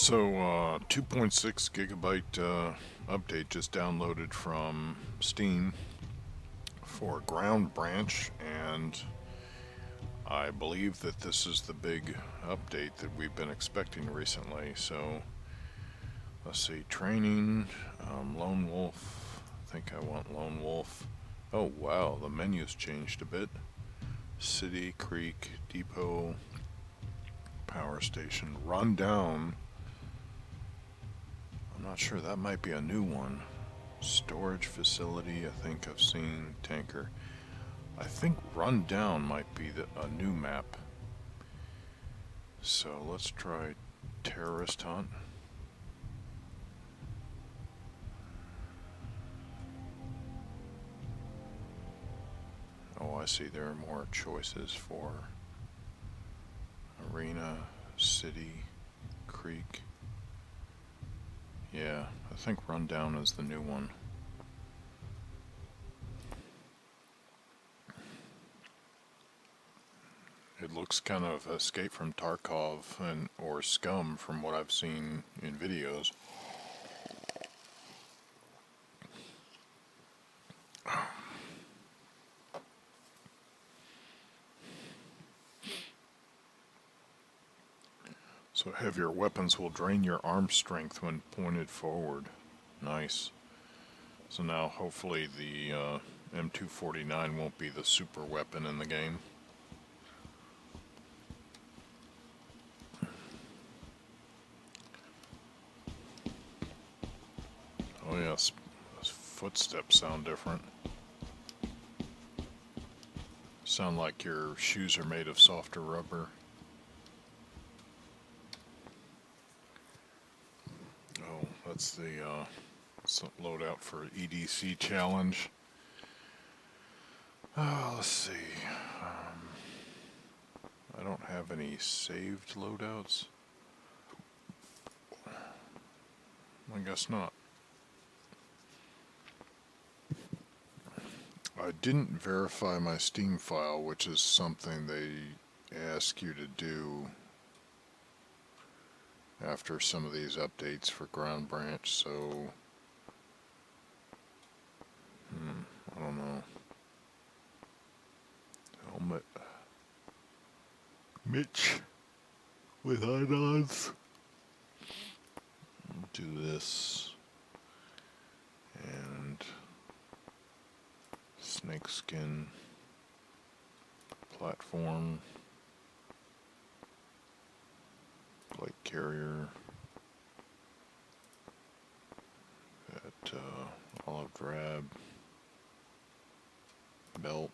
2.6 gigabyte update just downloaded from Steam for Ground Branch, and I believe that this is the big update that we've been expecting recently. So let's see, training, Lone Wolf. I think I want Lone Wolf. Oh wow, the menu's changed a bit. City, Creek, Depot, Power Station, Rundown. I'm not sure, that might be a new one. Storage facility, I think I've seen. Tanker. I think Rundown might be a new map. So let's try Terrorist Hunt. Oh, I see, there are more choices for Arena, City, Creek. Yeah, I think Rundown is the new one. It looks kind of Escape from Tarkov or Scum from what I've seen in videos. So heavier weapons will drain your arm strength when pointed forward. Nice. So now hopefully the M249 won't be the super weapon in the game. Oh yes, those footsteps sound different. Sound like your shoes are made of softer rubber. Oh, that's the loadout for EDC challenge. Let's see. I don't have any saved loadouts. I guess not. I didn't verify my Steam file, which is something they ask you to do after some of these updates for Ground Branch, so I don't know. Helmet. Mitch with eye-ons. Do this. And snakeskin platform. Plate carrier. That olive drab. Belt.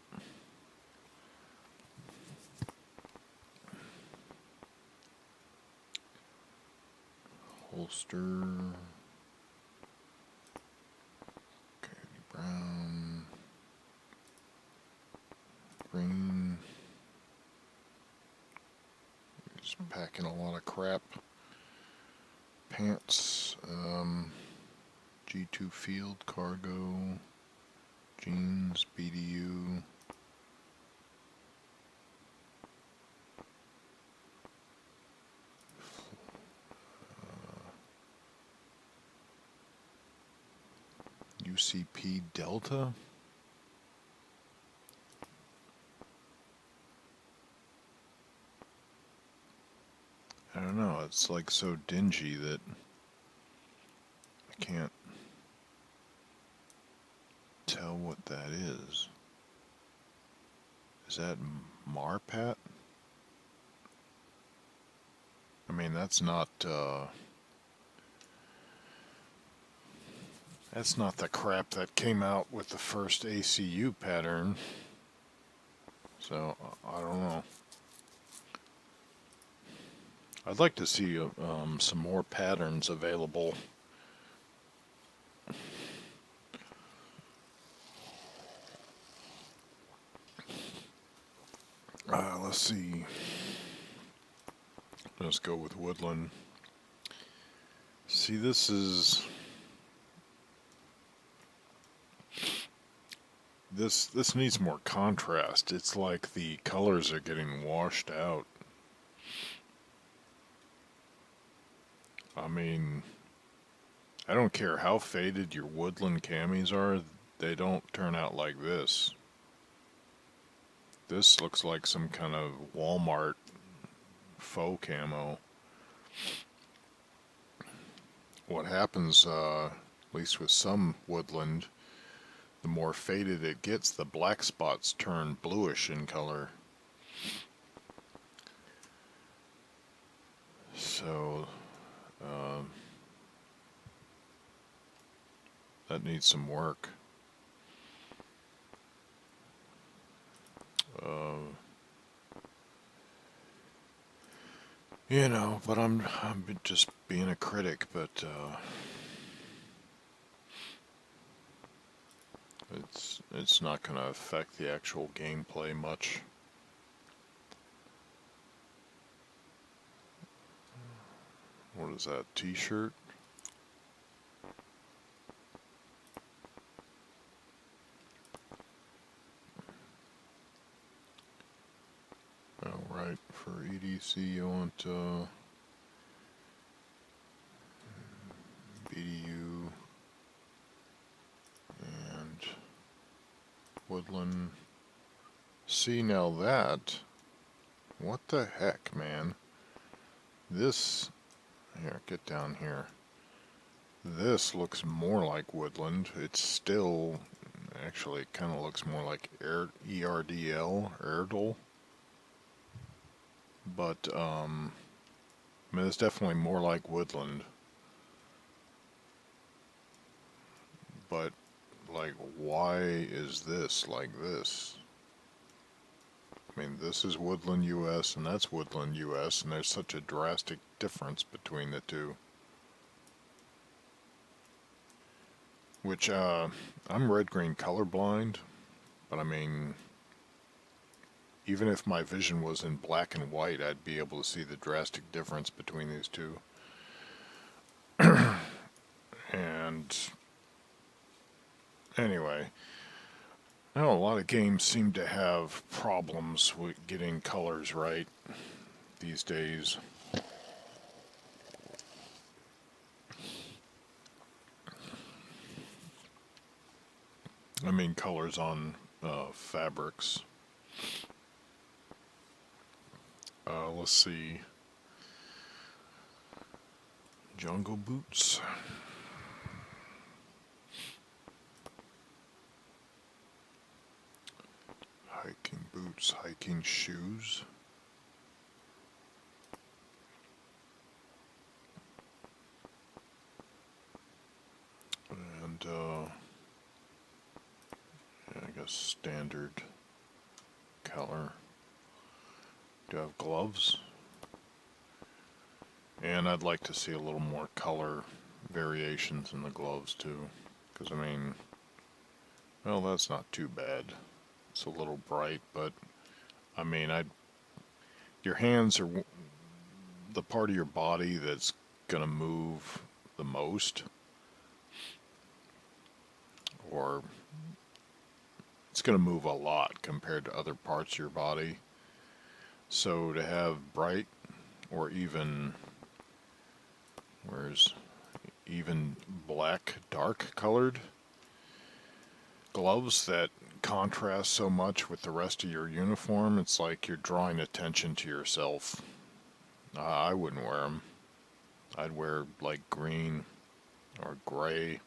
Holster. Okay, brown. Green. Just packing a lot of crap. Pants. G2 field cargo. Jeans. BDU. UCP Delta? I don't know, it's like so dingy that I can't tell what that is. Is that Marpat? I mean, that's not the crap that came out with the first ACU pattern. So, I don't know. I'd like to see some more patterns available. Let's see. Let's go with Woodland. See, this needs more contrast. It's like the colors are getting washed out. I mean, I don't care how faded your woodland camis are, they don't turn out like this. This looks like some kind of Walmart faux camo. What happens, at least with some woodland, the more faded it gets, the black spots turn bluish in color. So, that needs some work. You know, but I'm just being a critic, but it's not going to affect the actual gameplay much. What is that, t-shirt? Oh, right, for EDC you want BDU and woodland. See, now that, what the heck, man? This, here, get down here. This looks more like woodland. It's still, actually, it kind of looks more like ERDL. But, I mean, it's definitely more like woodland. But, like, why is this like this? I mean, this is woodland US and that's woodland US, and there's such a drastic difference between the two. Which, I'm red-green colorblind, but I mean, even if my vision was in black and white, I'd be able to see the drastic difference between these two. And anyway, I know a lot of games seem to have problems with getting colors right these days. I mean, colors on fabrics. Let's see. Jungle boots. Hiking boots, hiking shoes. And, yeah, I guess standard color. Do I have gloves? And I'd like to see a little more color variations in the gloves too. Because, I mean, well, that's not too bad. It's a little bright, but, I mean, your hands are the part of your body that's going to move the most. Or it's going to move a lot compared to other parts of your body. So to have bright or even, even black, dark colored gloves that contrast so much with the rest of your uniform, it's like you're drawing attention to yourself. I wouldn't wear them. I'd wear like green or gray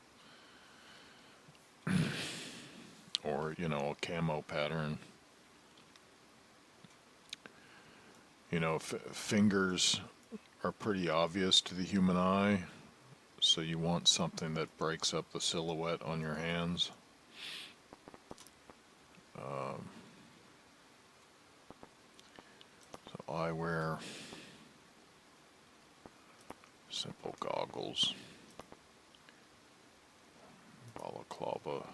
or, you know, a camo pattern. You know, fingers are pretty obvious to the human eye, so you want something that breaks up the silhouette on your hands. So I wear simple goggles, balaclava,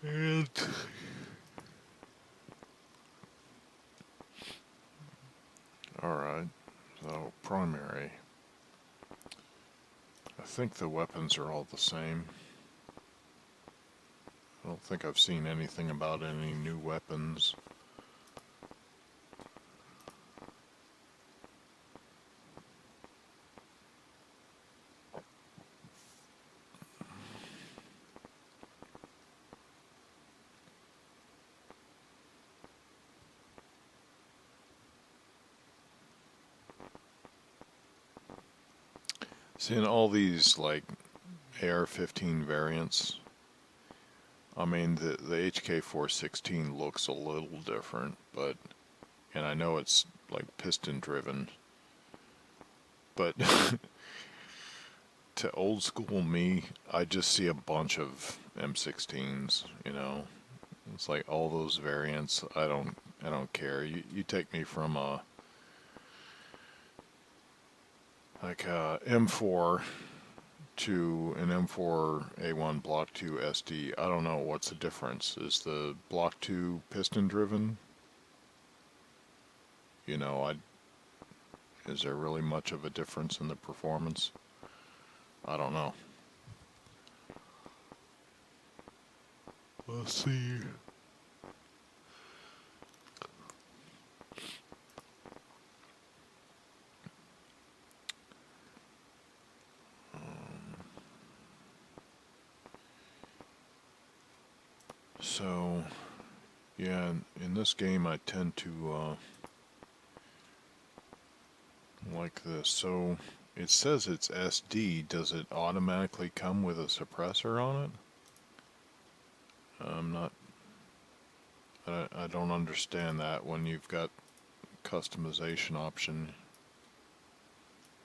and alright, so primary. I think the weapons are all the same. I don't think I've seen anything about any new weapons. See, in all these like AR-15 variants, I mean the HK416 looks a little different, but and I know it's like piston driven, but to old school me, I just see a bunch of M16s, you know. It's like all those variants, I don't care. You take me from a M4 to an M4A1 Block 2 SD. I don't know what's the difference. Is the Block 2 piston driven? You know, is there really much of a difference in the performance? I don't know. Let's see. So, yeah, in this game I tend to like this. So, it says it's SD. Does it automatically come with a suppressor on it? I'm not... I don't understand that when you've got customization option.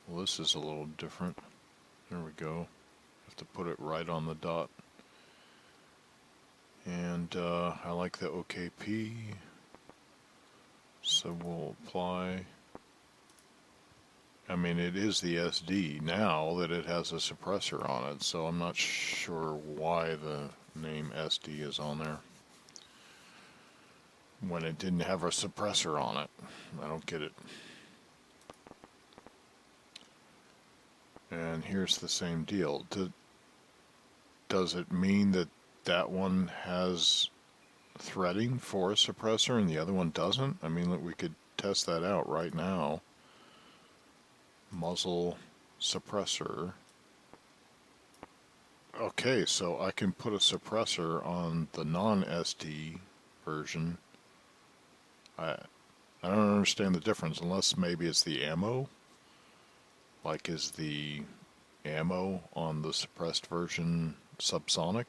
Well, this is a little different. There we go. Have to put it right on the dot. And I like the OKP, so we'll apply. I mean, it is the SD now that it has a suppressor on it, so I'm not sure why the name SD is on there when it didn't have a suppressor on it. I don't get it. And here's the same deal. Does it mean that that one has threading for a suppressor and the other one doesn't? I mean, look, we could test that out right now. Muzzle suppressor. Okay, so I can put a suppressor on the non-SD version. I don't understand the difference, unless maybe it's the ammo. Like, is the ammo on the suppressed version subsonic?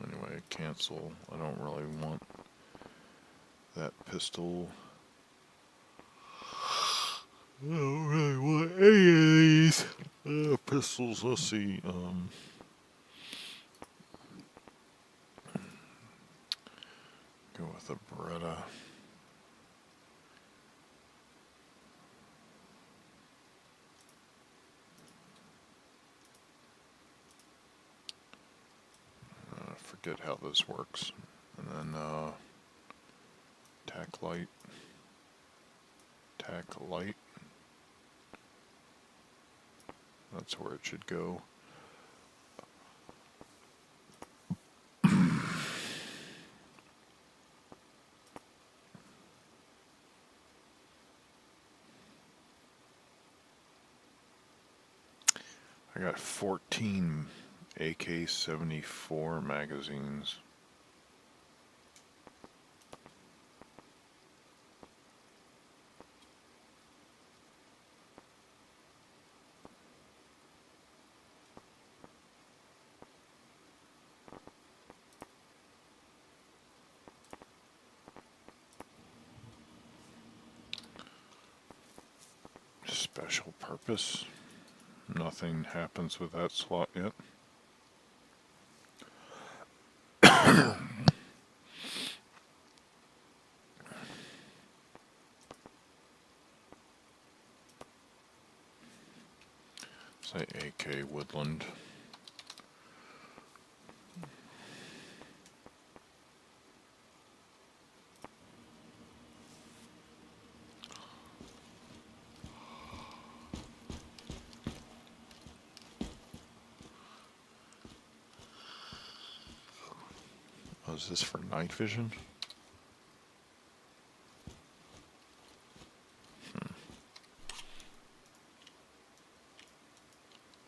Anyway, cancel. I don't really want that pistol. I don't really want any of these pistols. Let's see. Go with the Beretta. Forget how this works. And then tack light. That's where it should go. I got 14 AK-74 magazines. Special purpose. Nothing happens with that slot yet. Say AK Woodland. Oh, is this for night vision?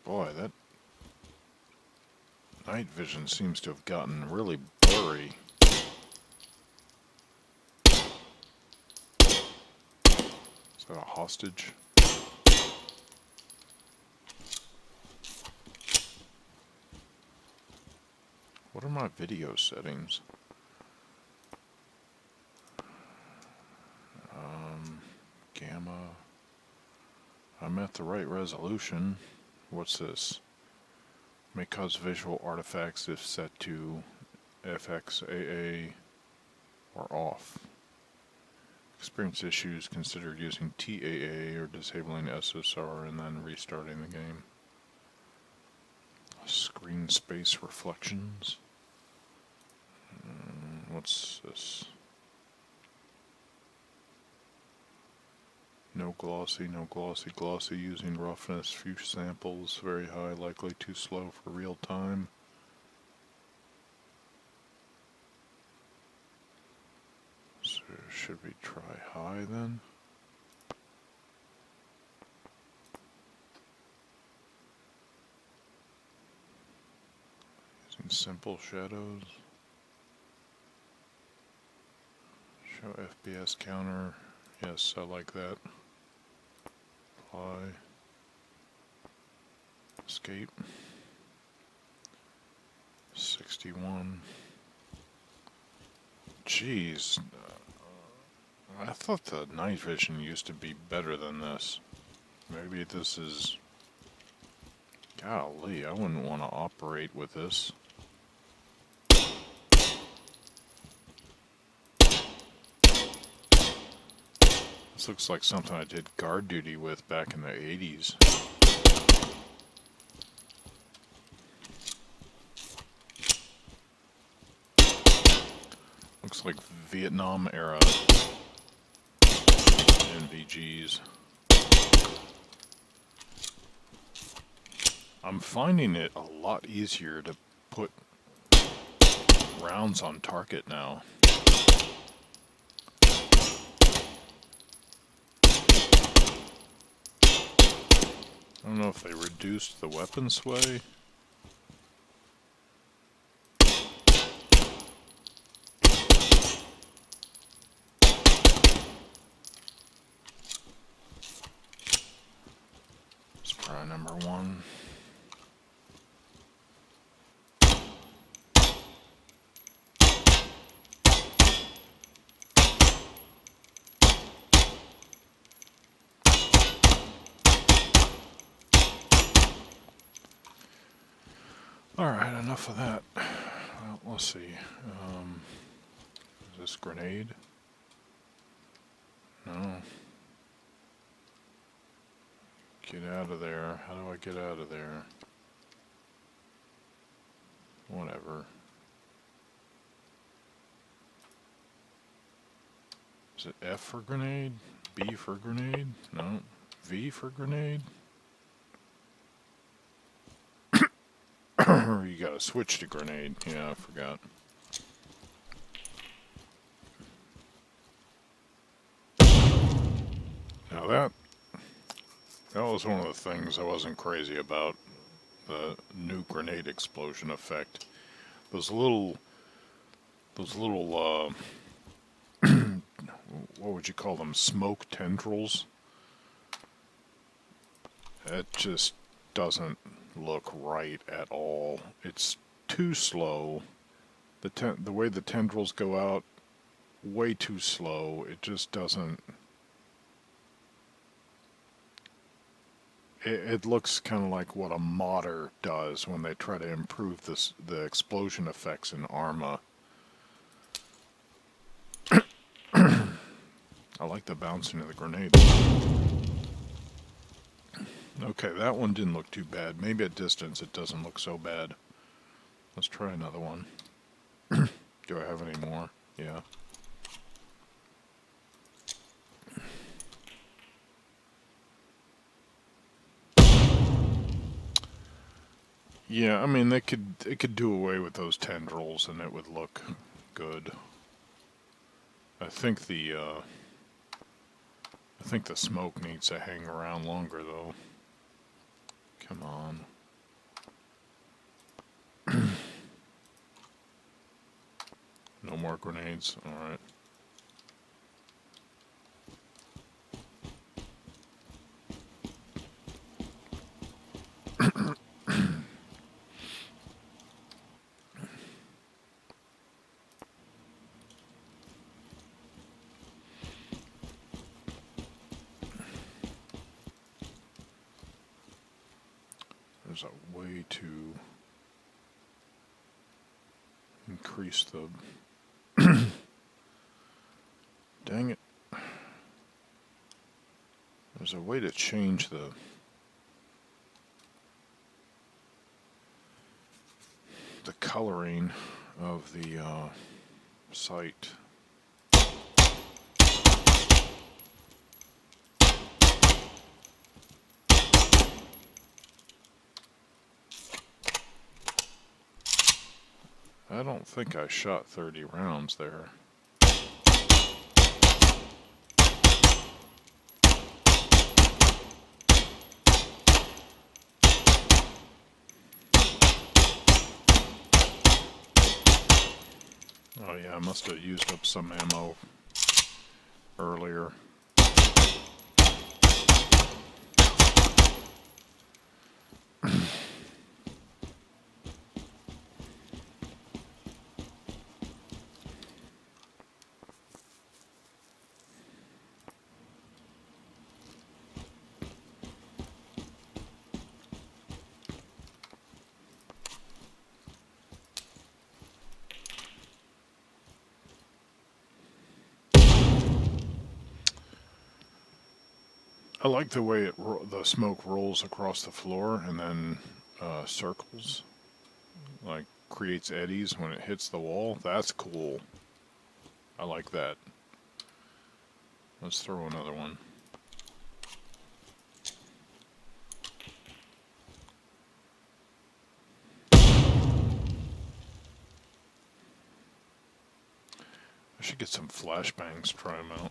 Boy, that night vision seems to have gotten really blurry. It's that a hostage? What are my video settings? Gamma. I'm at the right resolution. What's this? May cause visual artifacts if set to FXAA or off. Experience issues, consider using TAA or disabling SSR and then restarting the game. Screen space reflections. What's this? No glossy, no glossy, glossy using roughness, few samples, very high, likely too slow for real time. So should we try high then? Using simple shadows. Show FPS counter. Yes, I like that. Apply. Escape. 61. Jeez. I thought the night vision used to be better than this. Maybe this is... Golly, I wouldn't want to operate with this. This looks like something I did guard duty with back in the 80s. Looks like Vietnam era NVGs. I'm finding it a lot easier to put rounds on target now. I don't know if they reduced the weapon sway. Let's try number one. Alright, enough of that. Well, let's see. Is this grenade? No. Get out of there. How do I get out of there? Whatever. Is it F for grenade? B for grenade? No. V for grenade? You gotta switch to grenade. Yeah, I forgot. Now that was one of the things I wasn't crazy about. The new grenade explosion effect. Those little what would you call them? Smoke tendrils. It just doesn't look right at all. It's too slow. The way the tendrils go out, way too slow. It just doesn't. It looks kind of like what a modder does when they try to improve the explosion effects in Arma. I like the bouncing of the grenade. Okay, that one didn't look too bad. Maybe at distance it doesn't look so bad. Let's try another one. Do I have any more? Yeah. Yeah, I mean, it could do away with those tendrils and it would look good. I think the smoke needs to hang around longer though. Come on. No more grenades. All right. there's a way to increase the... Dang it. There's a way to change the coloring of the site. I don't think I shot 30 rounds there. Oh yeah, I must have used up some ammo earlier. I like the way the smoke rolls across the floor and then circles, like creates eddies when it hits the wall. That's cool. I like that. Let's throw another one. I should get some flashbangs, try them out.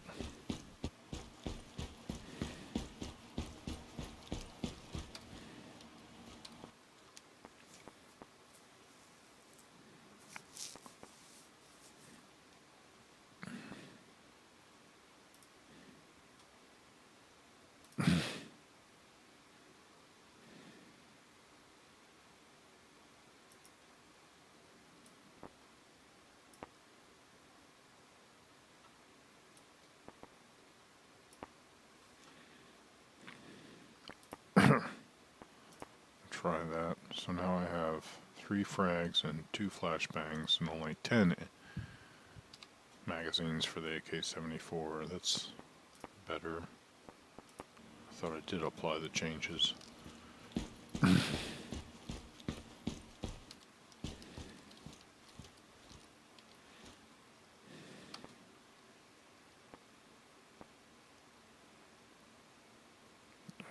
Try that. So now I have 3 frags and 2 flashbangs and only 10 magazines for the AK-74. That's better. I thought I did apply the changes.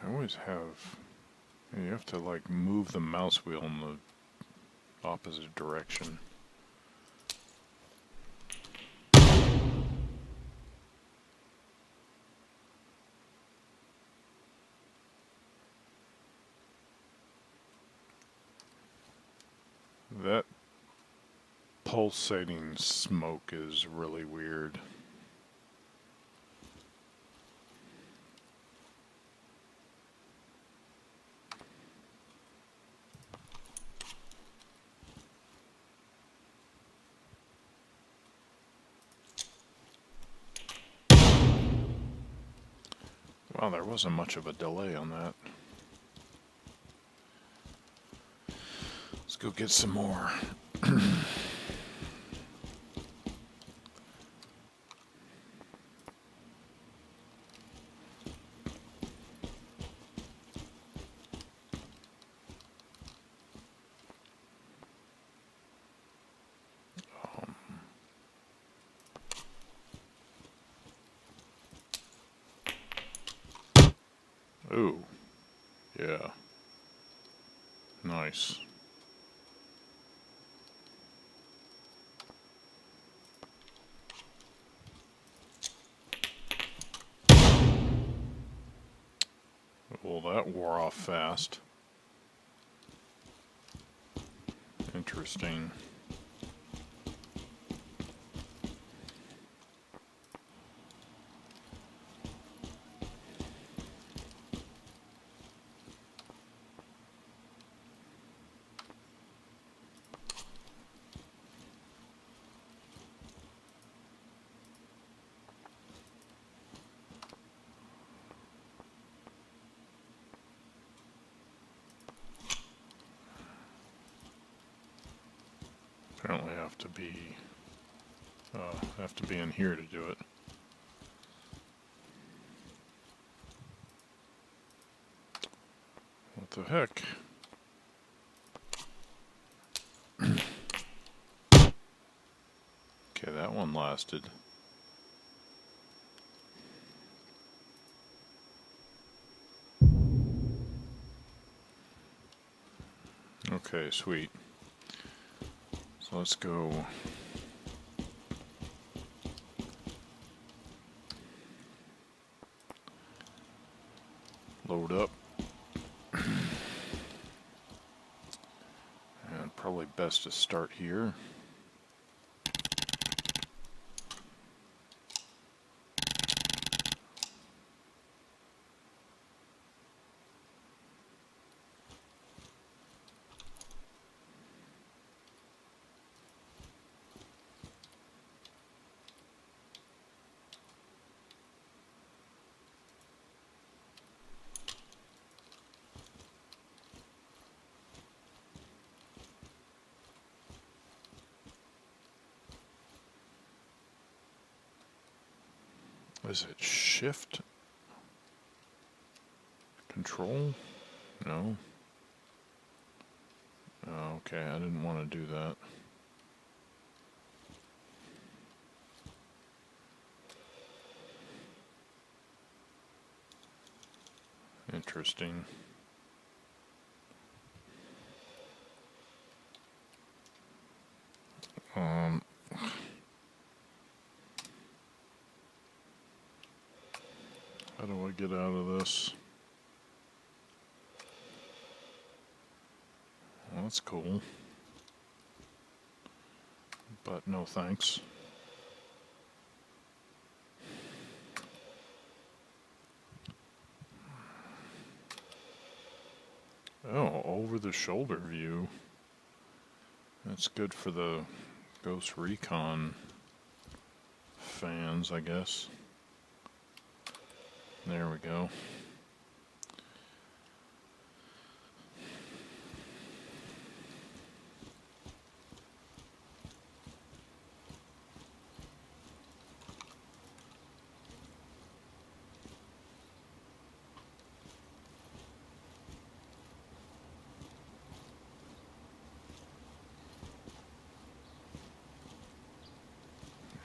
I always have... You have to like move the mouse wheel in the opposite direction. That pulsating smoke is really weird. Wow, there wasn't much of a delay on that. Let's go get some more. Ooh, yeah, nice. Well, that wore off fast. Interesting. Apparently have to be in here to do it. What the heck? Okay, that one lasted. Okay, sweet. So let's go. Load up. And probably best to start here. Is it shift? Control? No. Oh, okay, I didn't want to do that. Interesting. How do I get out of this? Well, that's cool. But no thanks. Oh, over the shoulder view. That's good for the Ghost Recon fans, I guess. There we go.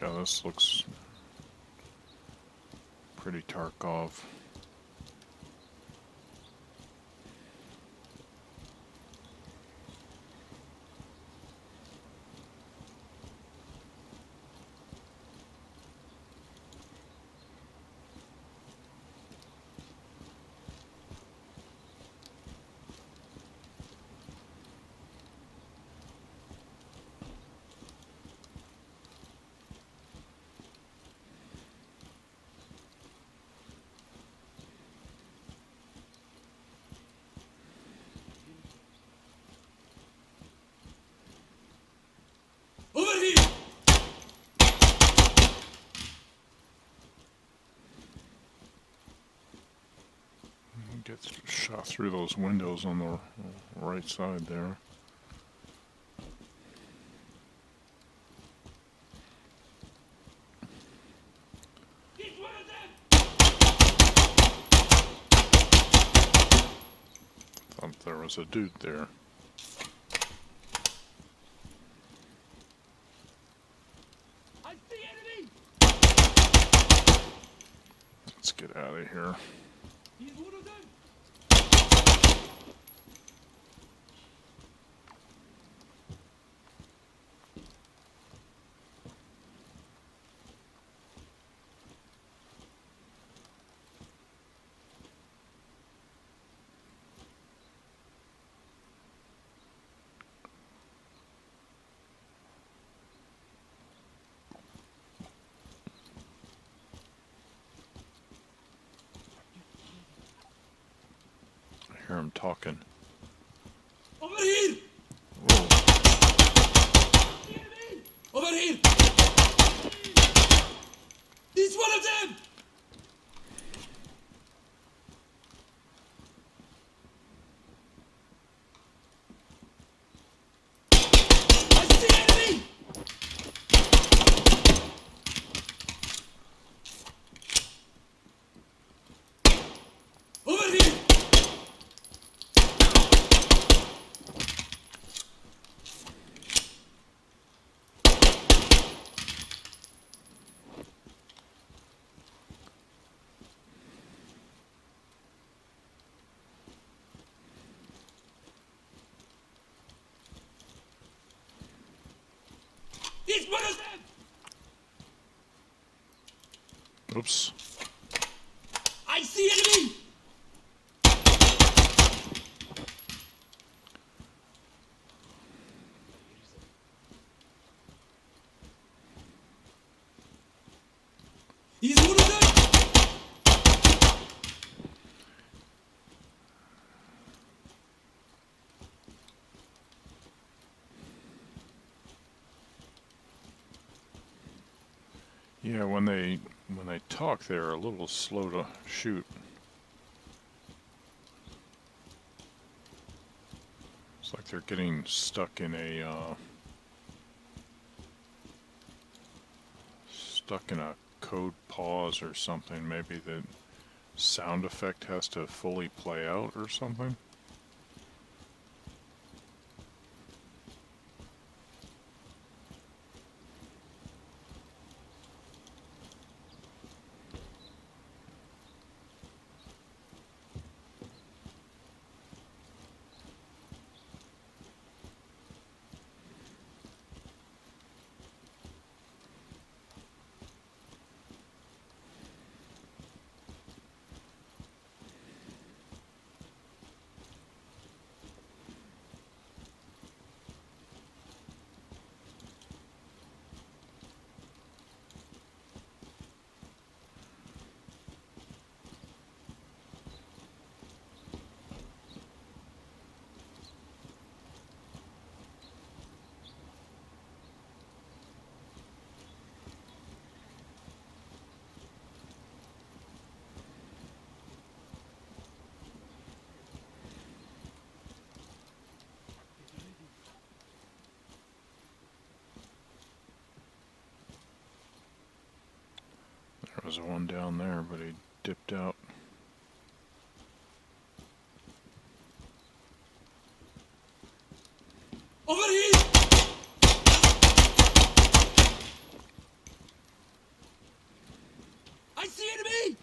Yeah, this looks pretty Tarkov. Gets shot through those windows on the right side there. Thought there was a dude there. Let's get out of here. I hear him talking. Over here! Whoa. Over here! He's one of them! I see enemy! Oops. I see enemy! He's wounded! Yeah, when they talk, they're a little slow to shoot. It's like they're getting stuck in a code pause or something. Maybe the sound effect has to fully play out or something. There was one down there, but he dipped out. Over here! I see enemy!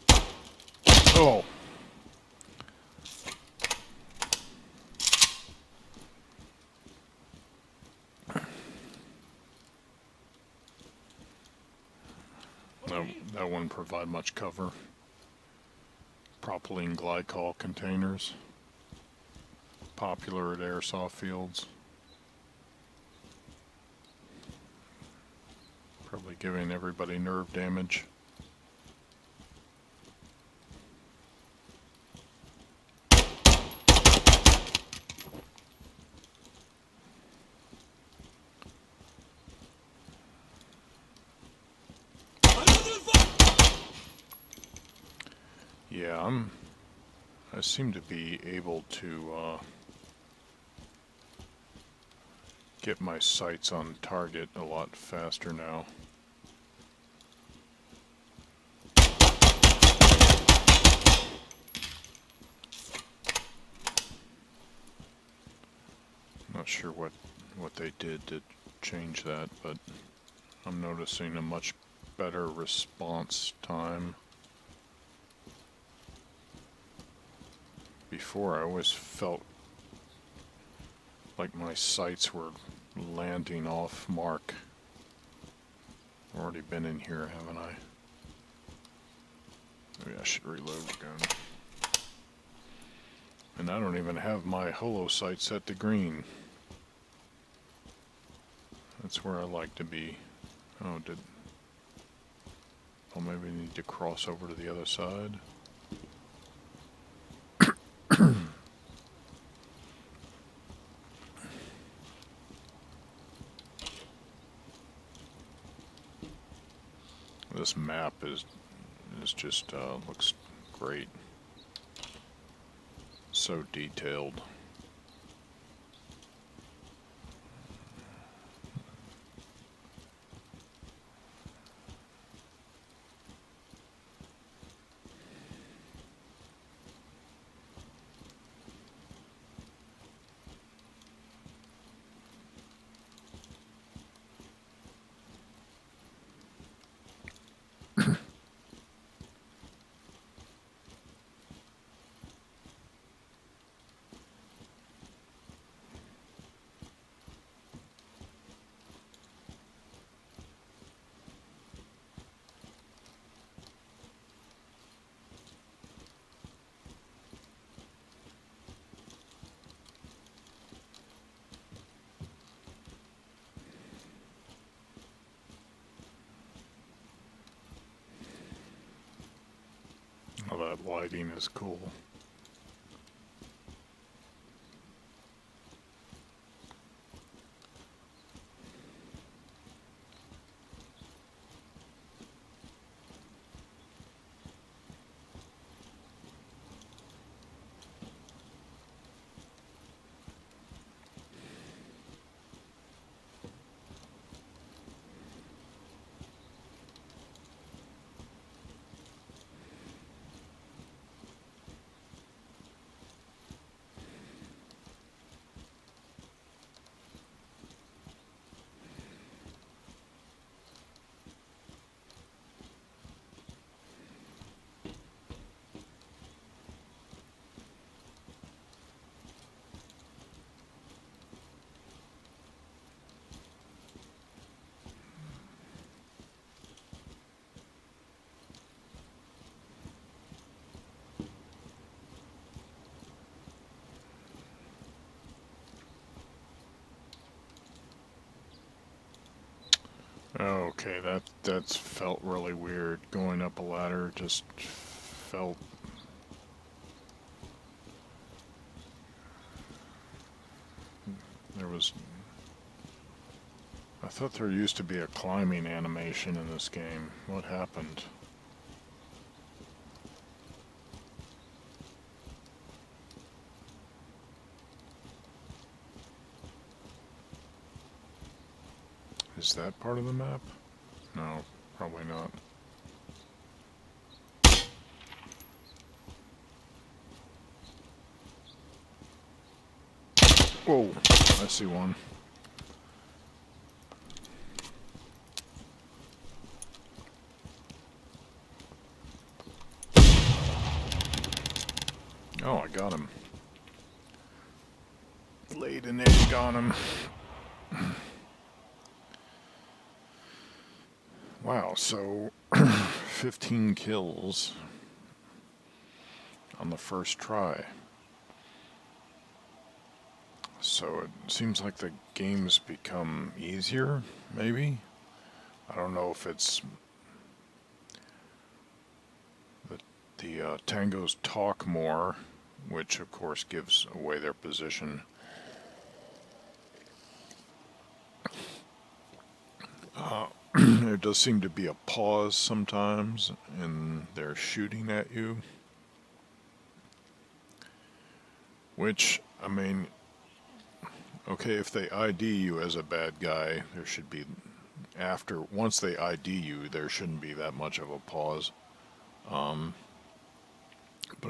Oh! That wouldn't provide much cover. Propylene glycol containers. Popular at airsoft fields. Probably giving everybody nerve damage. Yeah, I seem to be able to get my sights on target a lot faster now. Not sure what they did to change that, but I'm noticing a much better response time. Before, I always felt like my sights were landing off mark. I've already been in here, haven't I? Maybe I should reload again. And I don't even have my holo sight set to green. That's where I like to be. Oh, maybe I need to cross over to the other side. This map is just looks great. So detailed. lighting is cool. Okay, that's felt really weird. Going up a ladder just felt... There was... I thought there used to be a climbing animation in this game. What happened? Is that part of the map? No, probably not. Whoa, I see one. Oh, I got him. Laid an egg on him. Wow, so 15 kills on the first try. So it seems like the game's become easier, maybe? I don't know if it's... The tangos talk more, which of course gives away their position. There does seem to be a pause sometimes, and they're shooting at you. Which, I mean, okay, if they ID you as a bad guy, there should be, once they ID you, there shouldn't be that much of a pause. But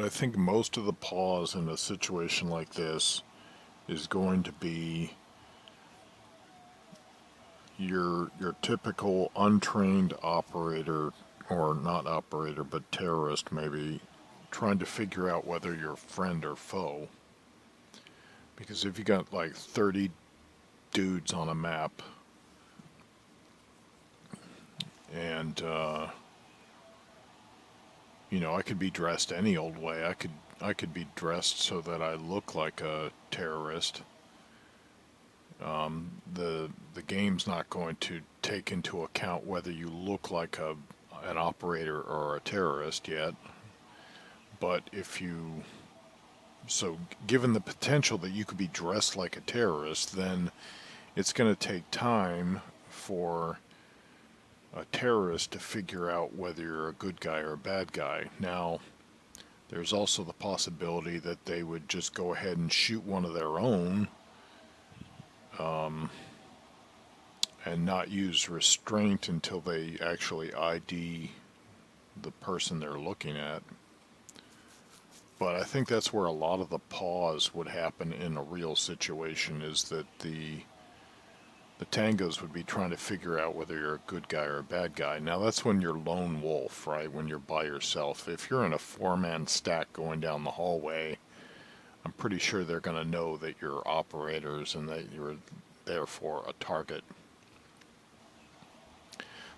I think most of the pause in a situation like this is going to be your typical untrained operator, or not operator, but terrorist maybe, trying to figure out whether you're friend or foe. Because if you got like 30 dudes on a map, and you know, I could be dressed any old way. I could be dressed so that I look like a terrorist. The game's not going to take into account whether you look like an operator or a terrorist yet. But if you... So, given the potential that you could be dressed like a terrorist, then it's going to take time for a terrorist to figure out whether you're a good guy or a bad guy. Now, there's also the possibility that they would just go ahead and shoot one of their own, and not use restraint until they actually ID the person they're looking at. But I think that's where a lot of the pause would happen in a real situation, is that the tangos would be trying to figure out whether you're a good guy or a bad guy. Now that's when you're lone wolf, right? When you're by yourself. If you're in a four-man stack going down the hallway, I'm pretty sure they're going to know that you're operators and that you're therefore a target.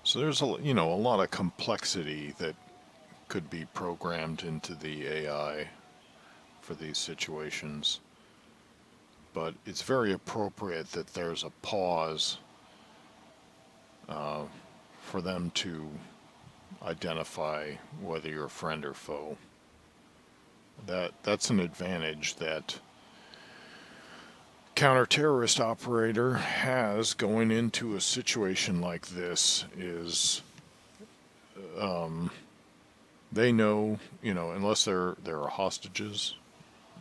So there's a lot of complexity that could be programmed into the AI for these situations. But it's very appropriate that there's a pause for them to identify whether you're a friend or foe. That's an advantage that counter-terrorist operator has going into a situation like this is they know, unless there are hostages,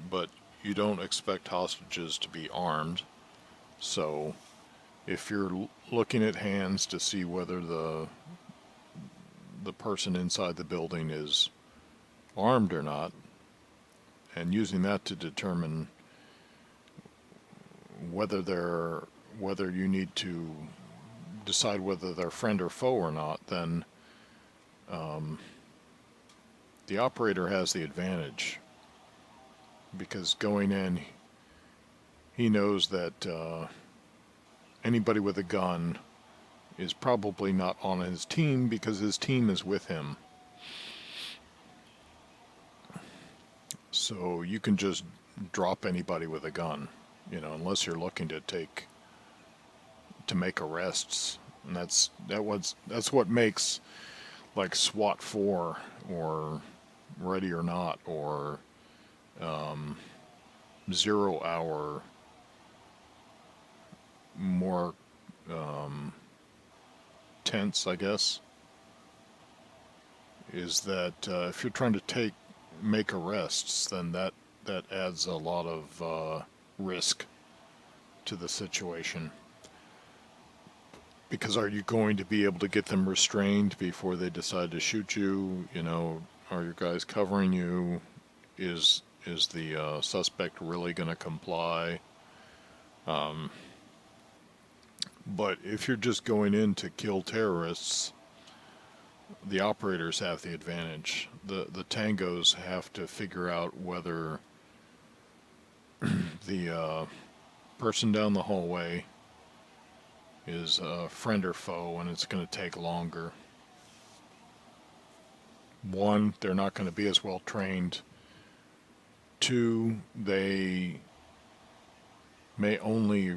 but you don't expect hostages to be armed. So if you're looking at hands to see whether the person inside the building is armed or not, and using that to determine whether you need to decide whether they're friend or foe or not, then the operator has the advantage, because going in, he knows that anybody with a gun is probably not on his team because his team is with him. So you can just drop anybody with a gun, unless you're looking to make arrests, and that's what makes like SWAT 4 or Ready or Not or 0 Hour more tense, I guess, is that if you're trying to make arrests, then that adds a lot of risk to the situation. Because are you going to be able to get them restrained before they decide to shoot you? Are your guys covering you? Is the suspect really going to comply? But if you're just going in to kill terrorists, the operators have the advantage. The tangos have to figure out whether the person down the hallway is a friend or foe, and it's going to take longer. One, they're not going to be as well trained. Two, they may only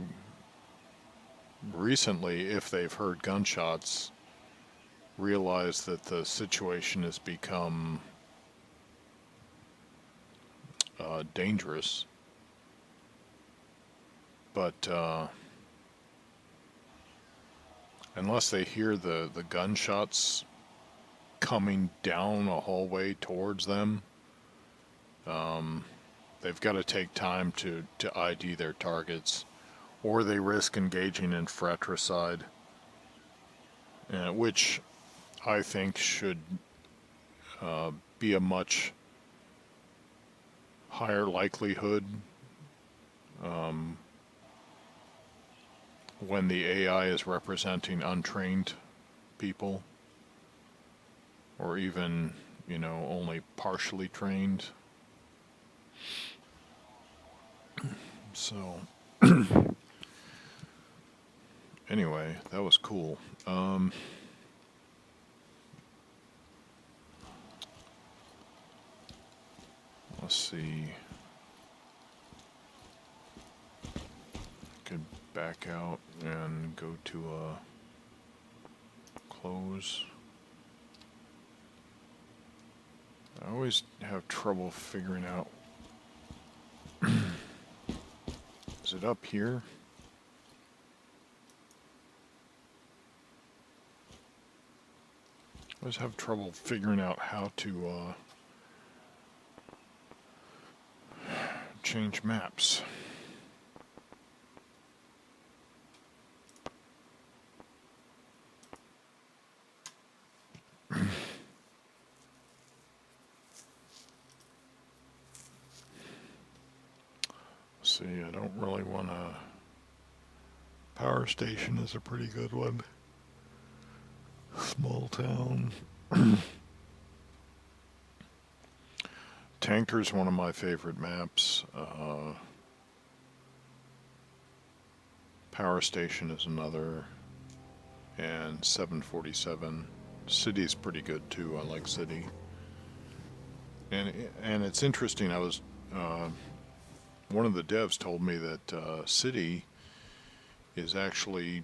recently, if they've heard gunshots, realize that the situation has become dangerous. But unless they hear the gunshots coming down a hallway towards them, they've got to take time to ID their targets, or they risk engaging in fratricide, which I think should be a much higher likelihood when the AI is representing untrained people, or even, only partially trained. So, anyway, that was cool. Let's see. Could back out and go to close. I always have trouble figuring out. Is it up here? I always have trouble figuring out how to change maps. See, I don't really want to. Power station is a pretty good one. Small town. Tanker's one of my favorite maps. Power station is another. And 747. City's pretty good too. I like City. And it's interesting. I was one of the devs told me that City is actually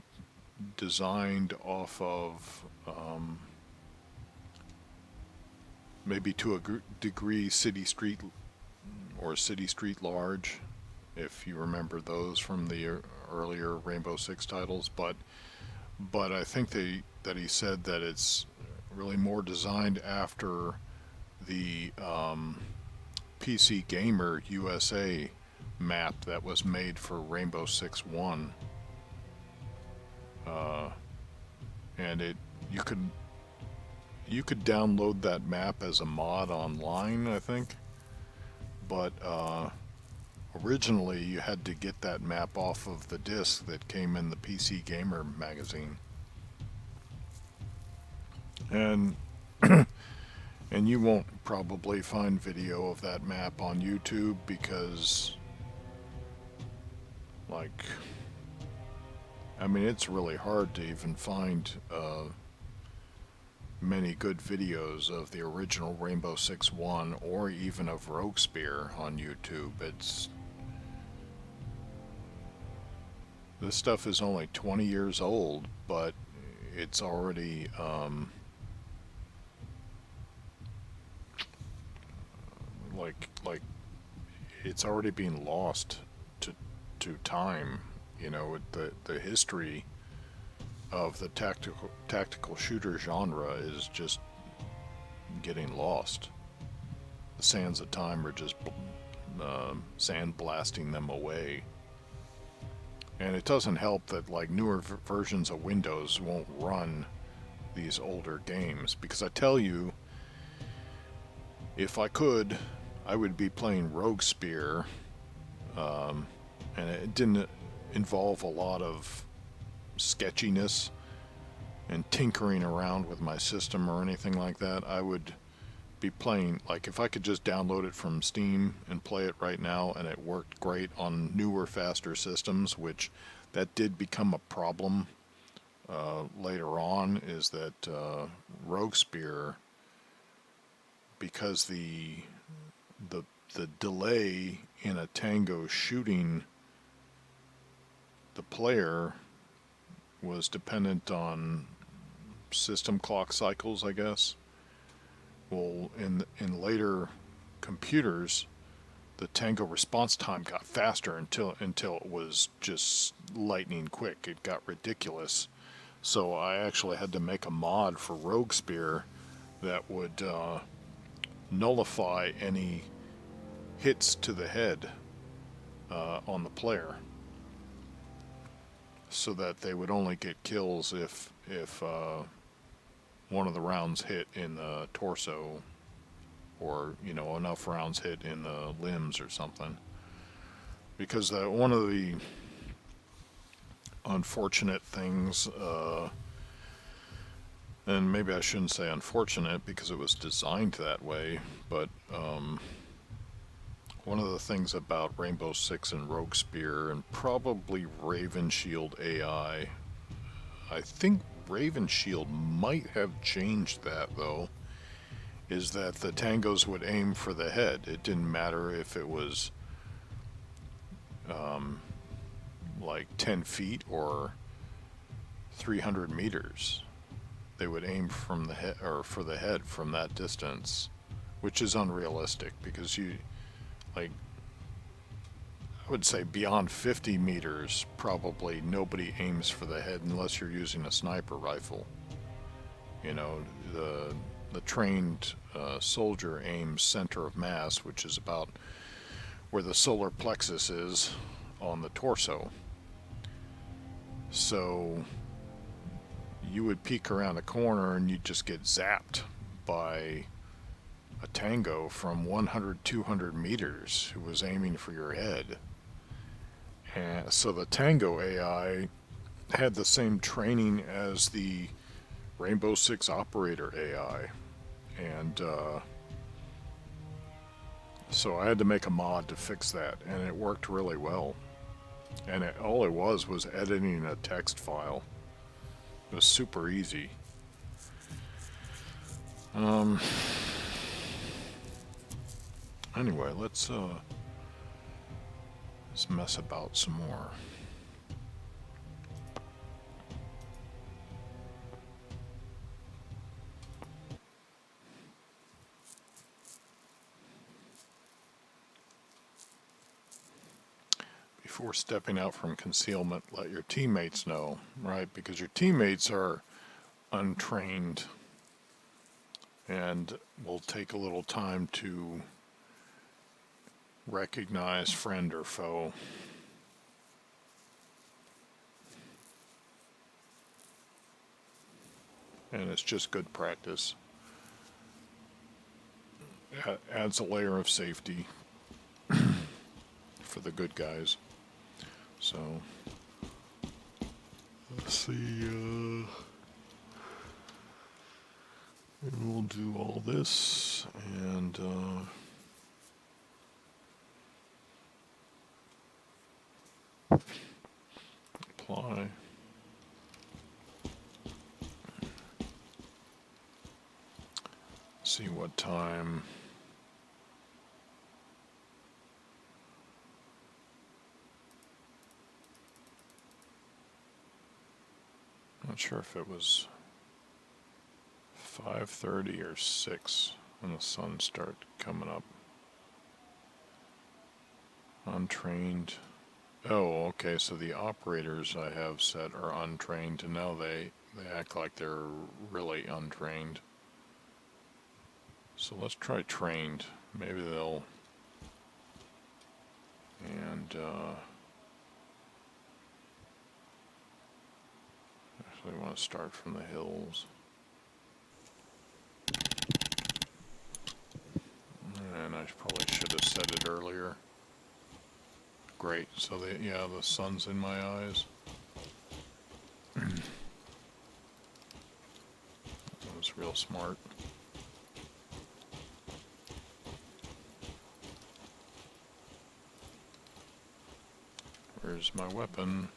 designed off of maybe to a degree City Street or City Street Large, if you remember those from the earlier Rainbow Six titles. But I think that he said that it's really more designed after the PC Gamer USA map that was made for Rainbow Six 1. And you could download that map as a mod online, I think. But originally you had to get that map off of the disc that came in the PC Gamer magazine. And and you won't probably find video of that map on YouTube because, like, I mean, it's really hard to even find many good videos of the original Rainbow Six 1 or even of Rogue Spear on YouTube. This stuff is only 20 years old, but it's already like it's already being lost to time. You know, the history of the tactical shooter genre is just getting lost. The sands of time are just sandblasting them away. And it doesn't help that like newer versions of Windows won't run these older games, because I tell you, if I could, I would be playing Rogue Spear, and it didn't involve a lot of sketchiness and tinkering around with my system or anything like that. I would be playing, like, if I could just download it from Steam and play it right now, and it worked great on newer, faster systems, which that did become a problem later on, is that Rogue Spear, because the delay in a tango shooting the player was dependent on system clock cycles, I guess. Well, in later computers, the tango response time got faster until it was just lightning quick. It got ridiculous. So I actually had to make a mod for Rogue Spear that would nullify any hits to the head on the player, so that they would only get kills if one of the rounds hit in the torso, or, you know, enough rounds hit in the limbs or something. Because one of the unfortunate things, and maybe I shouldn't say unfortunate because it was designed that way, but one of the things about Rainbow Six and Rogue Spear, and probably Raven Shield AI, I think Raven Shield might have changed that though, is that the tangos would aim for the head. It didn't matter if it was like 10 feet or 300 meters. They would aim from the head, or for the head, from that distance, which is unrealistic, because I would say beyond 50 meters, probably nobody aims for the head unless you're using a sniper rifle. You know, the trained soldier aims center of mass, which is about where the solar plexus is on the torso. So you would peek around a corner and you'd just get zapped by a tango from 100, 200 meters who was aiming for your head. And so the tango AI had the same training as the Rainbow Six operator AI. And so I had to make a mod to fix that, and it worked really well. And all it was editing a text file. It was super easy. Anyway, let's mess about some more. before stepping out from concealment, let your teammates know, right? Because your teammates are untrained and will take a little time to recognize friend or foe. And it's just good practice. Adds a layer of safety for the good guys. So, let's see, and we'll do all this, and, apply. See what time. Not sure if it was 5:30 or 6 when the sun started coming up. Untrained. Oh, okay, so the operators I have set are untrained, and now they act like they're really untrained. So let's try trained. Maybe they'll... And, actually I want to start from the hills. And I probably should have said it earlier. Great, so the sun's in my eyes. That was real smart. Where's my weapon?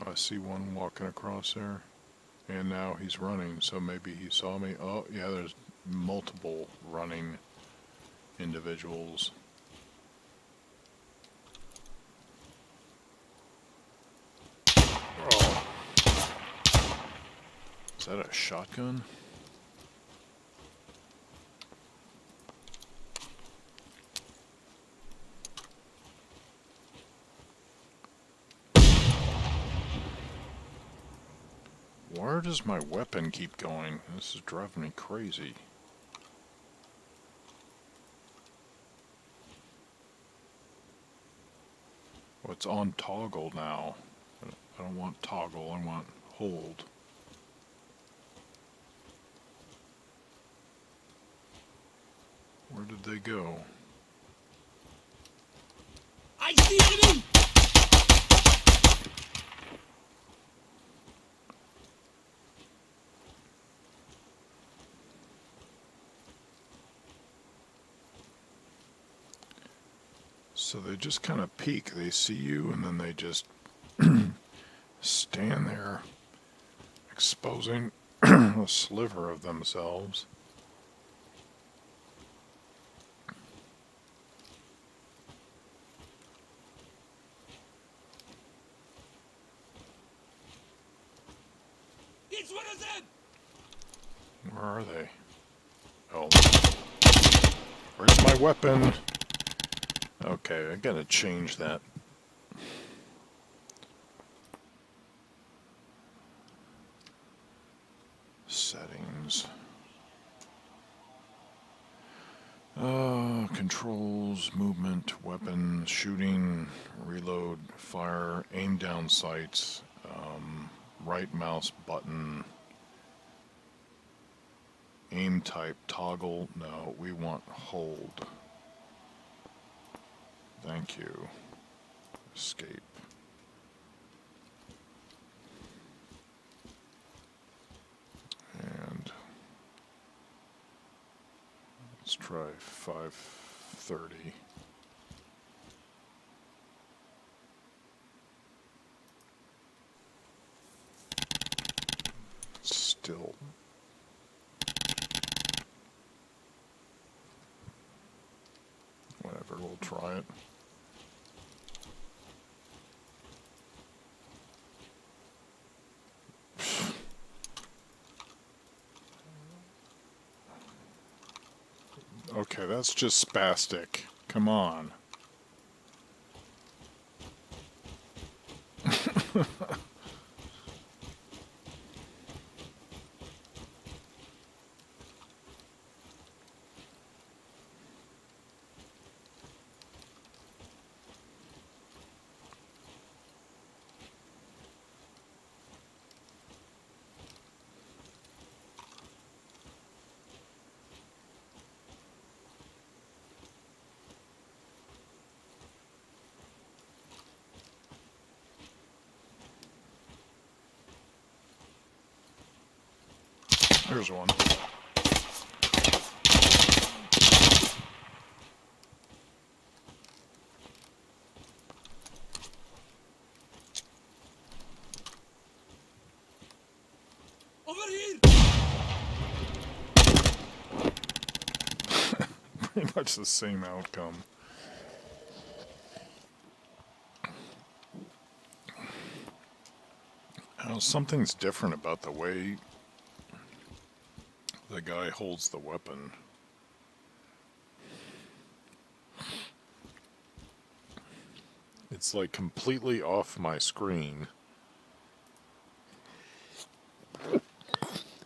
Oh, I see one walking across there. And now he's running, so maybe he saw me. Oh, yeah, there's multiple running individuals. Oh. Is that a shotgun? Where does my weapon keep going? This is driving me crazy. Well, it's on toggle now. I don't want toggle, I want hold. Where did they go? I see enemy! So they just kind of peek, they see you, and then they just stand there, exposing a sliver of themselves. It's one of them! Where are they? Oh. Where's my weapon? Okay, I gotta change that. Settings. Controls, movement, weapon, shooting, reload, fire, aim down sights, right mouse button, aim type, toggle. No, we want hold. Thank you. Escape. And let's try 5:30. Still. Whatever, we'll try it. Okay, that's just spastic. Come on. There's one. Over here! Pretty much the same outcome. Now, something's different about the way the guy holds the weapon. It's like completely off my screen.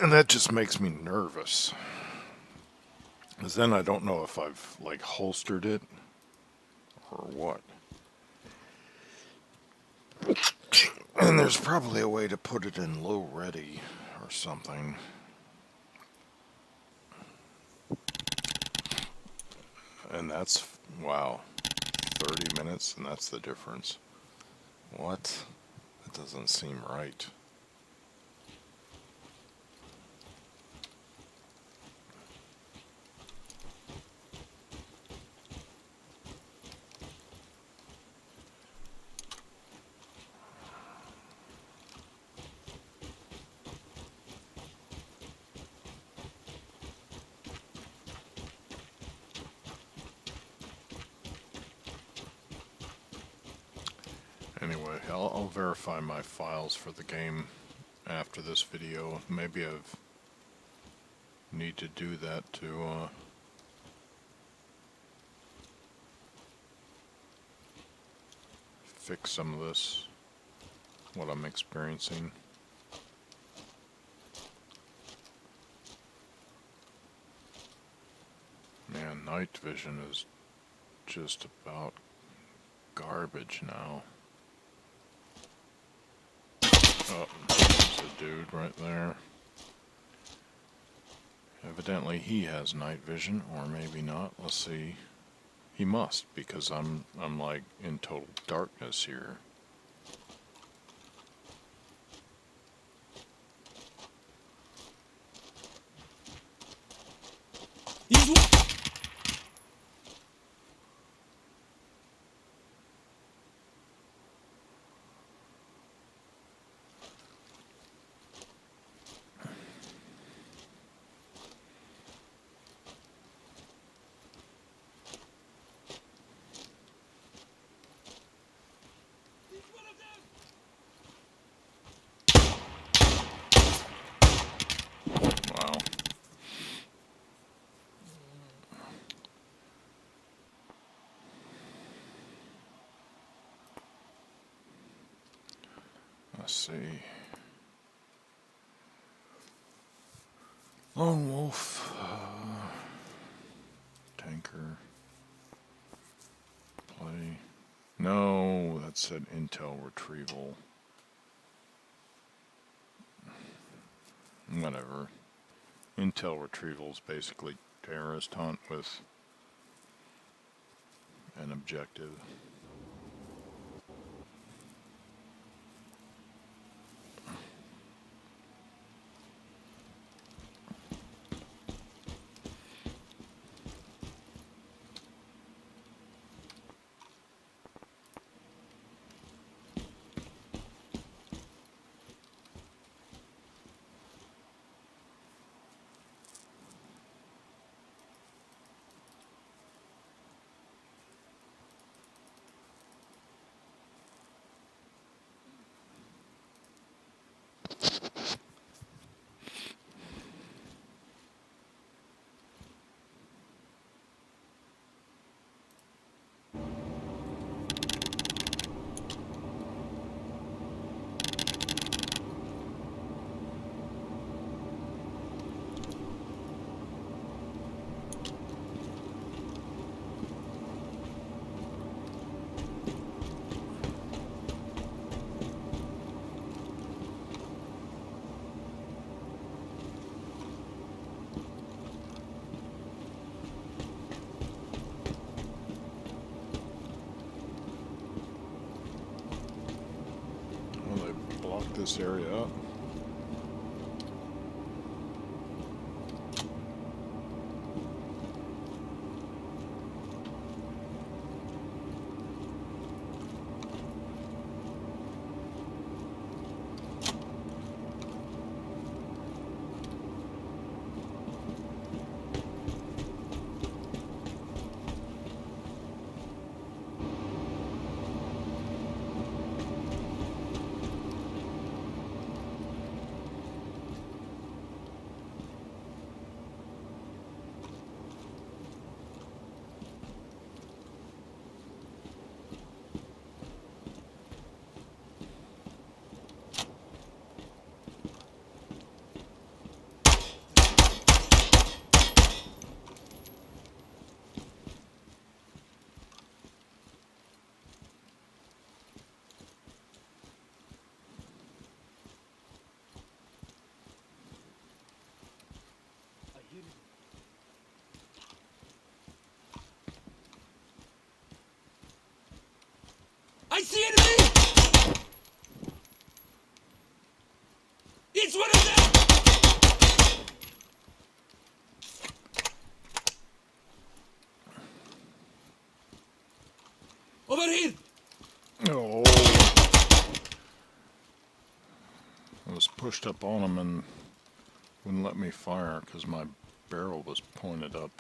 And that just makes me nervous. Because then I don't know if I've like holstered it or what. And there's probably a way to put it in low ready or something. And that's, wow, 30 minutes and that's the difference. What? That doesn't seem right. Anyway, I'll verify my files for the game after this video. Maybe I need to do that to fix some of this, what I'm experiencing. Man, night vision is just about garbage now. Oh, there's a dude right there. Evidently he has night vision, or maybe not. Let's see. He must, because I'm like in total darkness here. He's one! He's one of them! Wow. Let's see. Lone Wolf. Tanker. Play. No, that said intel retrieval. Whatever. Intel retrieval is basically terrorist hunt with an objective. this area up. I see enemy! It's one of them! Over here! Oh. I was pushed up on him and wouldn't let me fire because my barrel was pointed up.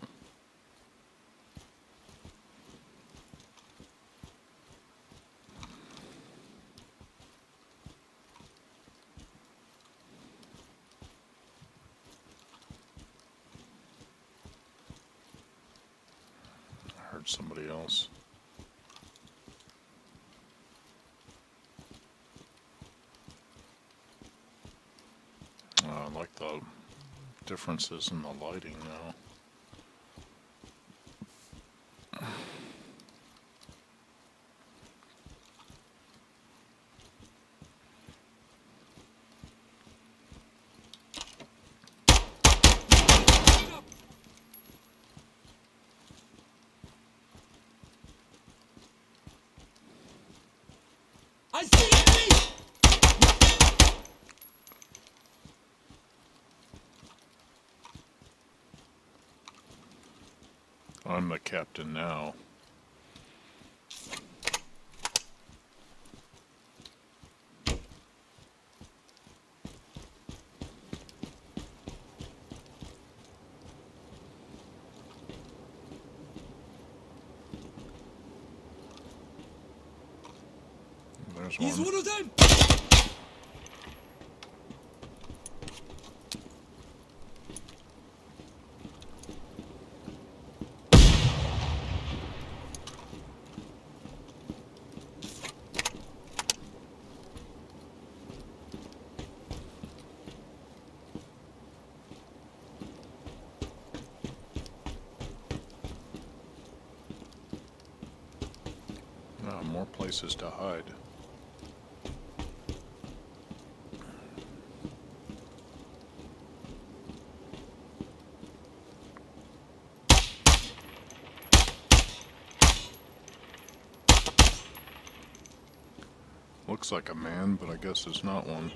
I heard somebody else. I like the differences in the lighting now. I see enemy! I'm the captain now. There's He's one. one of them! More places to hide. Looks like a man, but I guess it's not one.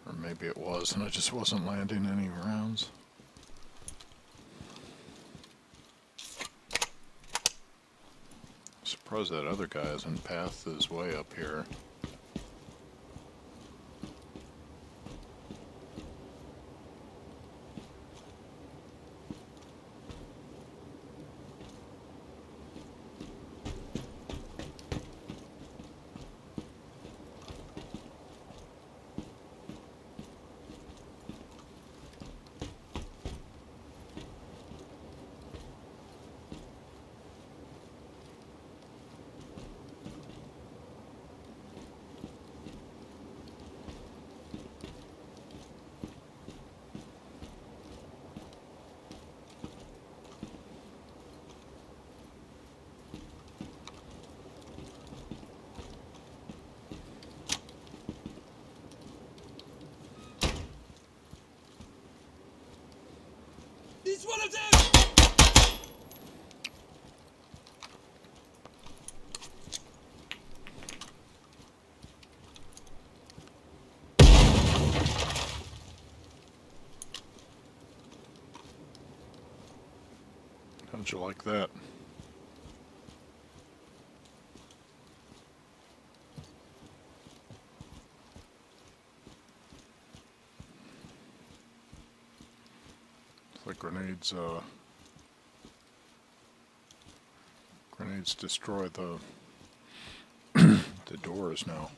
Or maybe it was, and I just wasn't landing any rounds. Surprised that other guy hasn't pathed his way up here. He's one of them! How'd you like that? It's like grenades destroy the the doors now.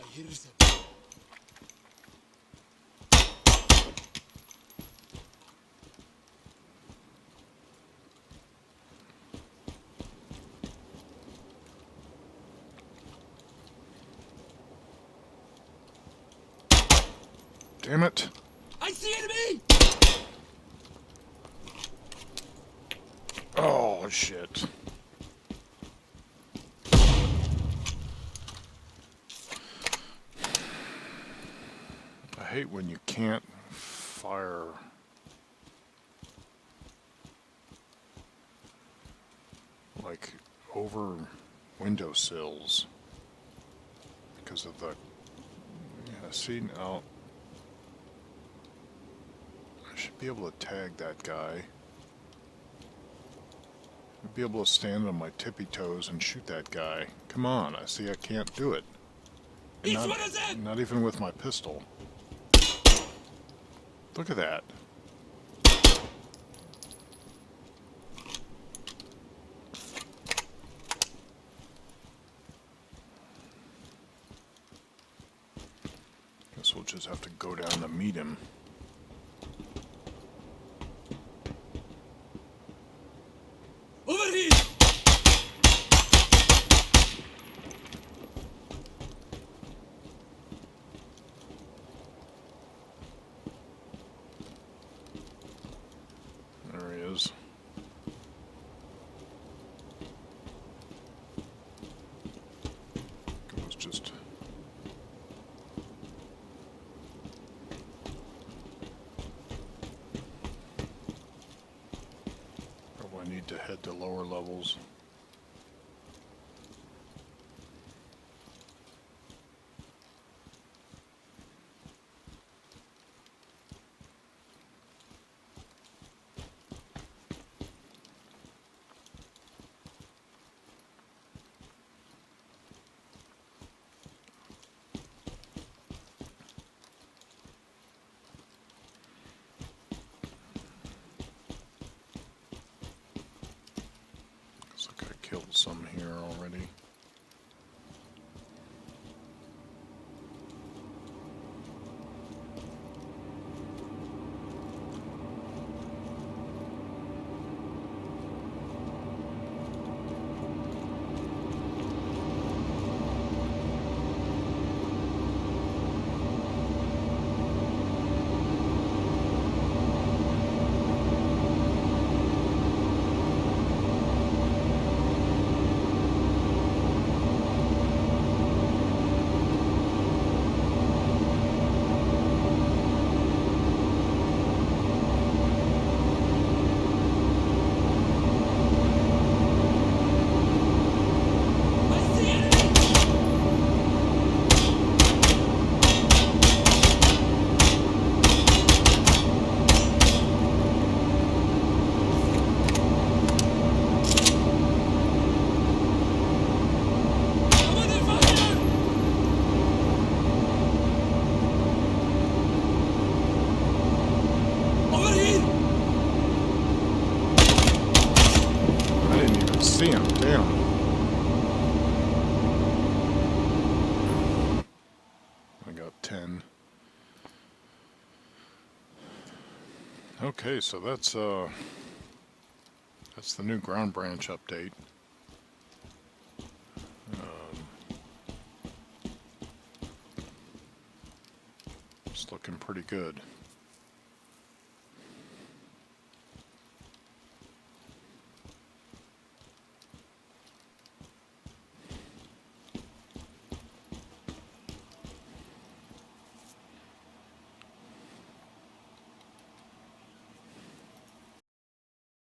I hear them. Damn it! I see enemy! Oh shit! I hate when you can't fire like over windowsills because of the, yeah, see now I should be able to tag that guy. I'd be able to stand on my tippy toes and shoot that guy. Come on, I see I can't do it. And It's one of them! not even with my pistol. Look at that. Guess we'll just have to go down to meet him. Over here! There he is. It was just... Probably need to head to lower levels. Looks like I killed some here already. see him. Damn. I got 10. Okay, so that's the new ground branch update. It's looking pretty good.